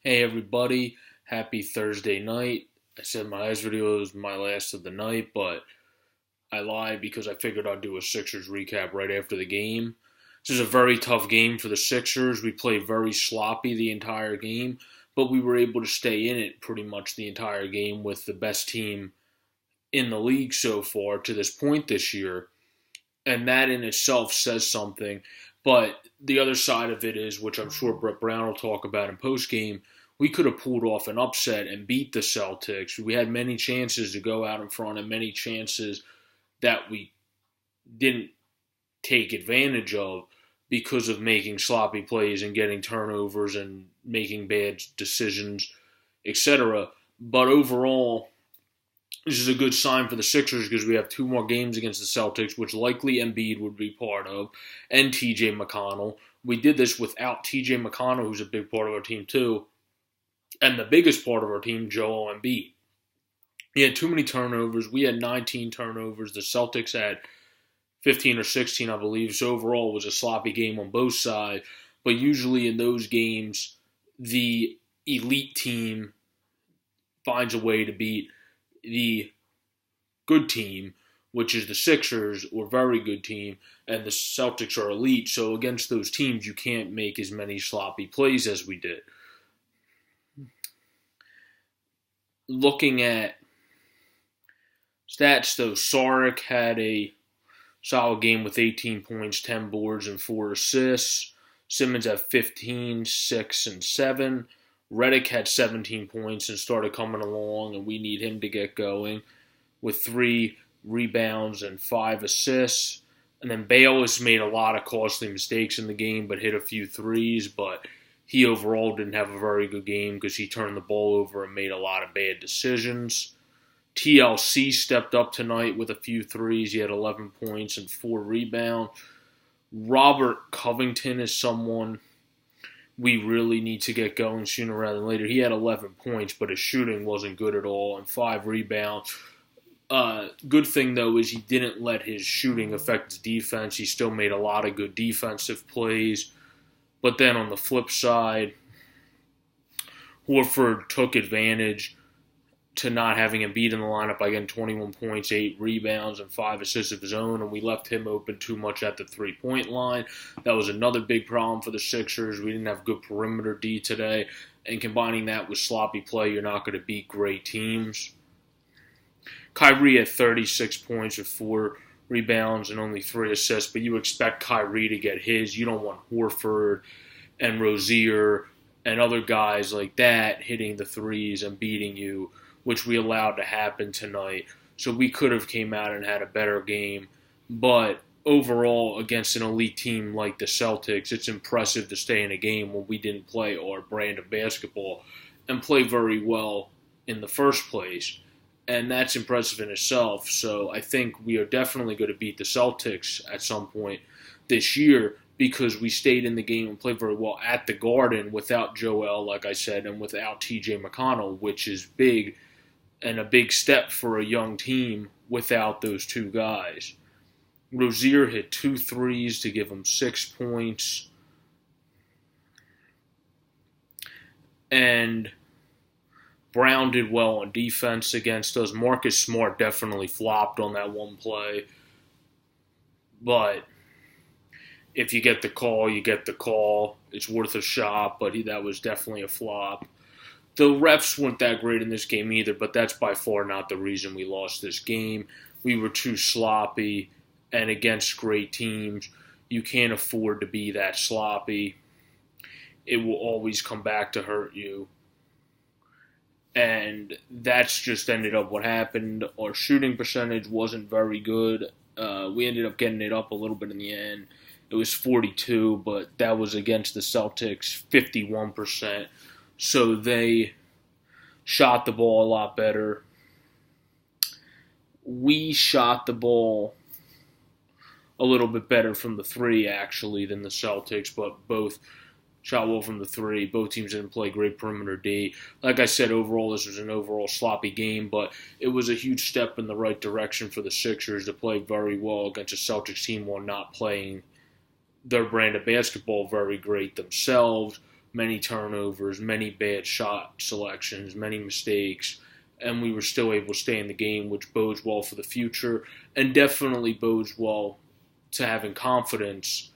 Hey everybody, happy Thursday night. I said my last video was my last of the night, but I lied because I figured I'd do a Sixers recap right after the game. This is a very tough game for the Sixers. We played very sloppy the entire game, but we were able to stay in it pretty much the entire game with the best team in the league so far to this point this year. And that in itself says something. But the other side of it is, which I'm sure Brett Brown will talk about in postgame, we could have pulled off an upset and beat the Celtics. We had many chances to go out in front and many chances that we didn't take advantage of because of making sloppy plays and getting turnovers and making bad decisions, etc. But overall, this is a good sign for the Sixers because we have two more games against the Celtics, which likely Embiid would be part of, and TJ McConnell. We did this without TJ McConnell, who's a big part of our team too, and the biggest part of our team, Joel Embiid. He had too many turnovers. We had 19 turnovers. The Celtics had 15 or 16, I believe. So overall, it was a sloppy game on both sides. But usually in those games, the elite team finds a way to beat the good team, which is the Sixers, or very good team, and the Celtics are elite. So against those teams, you can't make as many sloppy plays as we did. Looking at stats, though, Saric had a solid game with 18 points, 10 boards, and 4 assists. Simmons had 15, 6, and 7. Redick had 17 points and started coming along, and we need him to get going with 3 rebounds and 5 assists. And then Bayless made a lot of costly mistakes in the game, but hit a few threes. But he overall didn't have a very good game because he turned the ball over and made a lot of bad decisions. TLC stepped up tonight with a few threes. He had 11 points and 4 rebounds. Robert Covington is someone we really need to get going sooner rather than later. He had 11 points, but his shooting wasn't good at all, and 5 rebounds. Good thing, though, is he didn't let his shooting affect his defense. He still made a lot of good defensive plays. But then on the flip side, Horford took advantage to not having Embiid in the lineup by getting 21 points, 8 rebounds, and 5 assists of his own, and we left him open too much at the three-point line. That was another big problem for the Sixers. We didn't have good perimeter D today, and combining that with sloppy play, you're not going to beat great teams. Kyrie had 36 points with 4 rebounds and only 3 assists, but you expect Kyrie to get his. You don't want Horford and Rozier and other guys like that hitting the threes and beating you, which we allowed to happen tonight. So we could have came out and had a better game. But overall, against an elite team like the Celtics, it's impressive to stay in a game when we didn't play our brand of basketball and play very well in the first place. And that's impressive in itself. So I think we are definitely going to beat the Celtics at some point this year because we stayed in the game and played very well at the Garden without Joel, like I said, and without TJ McConnell, which is big and a big step for a young team without those two guys. Rozier hit 2 threes to give him 6 points. And Brown did well on defense against us. Marcus Smart definitely flopped on that one play. But if you get the call, you get the call. It's worth a shot, but that was definitely a flop. The refs weren't that great in this game either, but that's by far not the reason we lost this game. We were too sloppy, and against great teams, you can't afford to be that sloppy. It will always come back to hurt you. And that's just ended up what happened. Our shooting percentage wasn't very good. We ended up getting it up a little bit in the end. It was 42, but that was against the Celtics, 51%. So they shot the ball a lot better. We shot the ball a little bit better from the 3, actually, than the Celtics, but both shot well from the 3. Both teams didn't play great perimeter D. Like I said, overall, this was an overall sloppy game, but it was a huge step in the right direction for the Sixers to play very well against a Celtics team while not playing their brand of basketball very great themselves. many turnovers, many bad shot selections, many mistakes, and we were still able to stay in the game, which bodes well for the future and definitely bodes well to having confidence.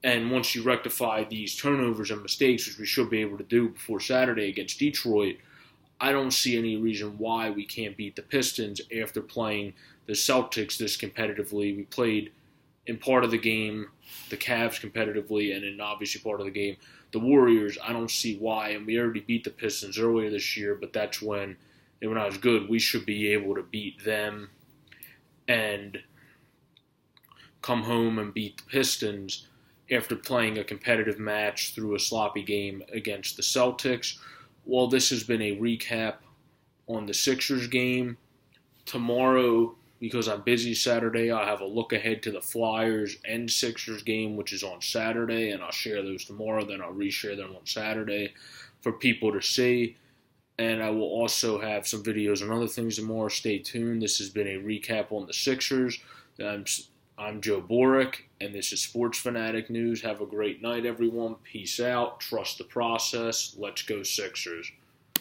And once you rectify these turnovers and mistakes, which we should be able to do before Saturday against Detroit, I don't see any reason why we can't beat the Pistons after playing the Celtics this competitively. We played in part of the game the Cavs competitively, and in obviously part of the game the Warriors. I don't see why, and we already beat the Pistons earlier this year, but that's when they were not as good. We should be able to beat them and come home and beat the Pistons after playing a competitive match through a sloppy game against the Celtics. Well, this has been a recap on the Sixers game. Tomorrow, because I'm busy Saturday, I'll have a look ahead to the Flyers and Sixers game, which is on Saturday, and I'll share those tomorrow. Then I'll reshare them on Saturday for people to see. And I will also have some videos on other things tomorrow. Stay tuned. This has been a recap on the Sixers. I'm Joe Boric, and this is Sports Fanatic News. Have a great night, everyone. Peace out. Trust the process. Let's go Sixers.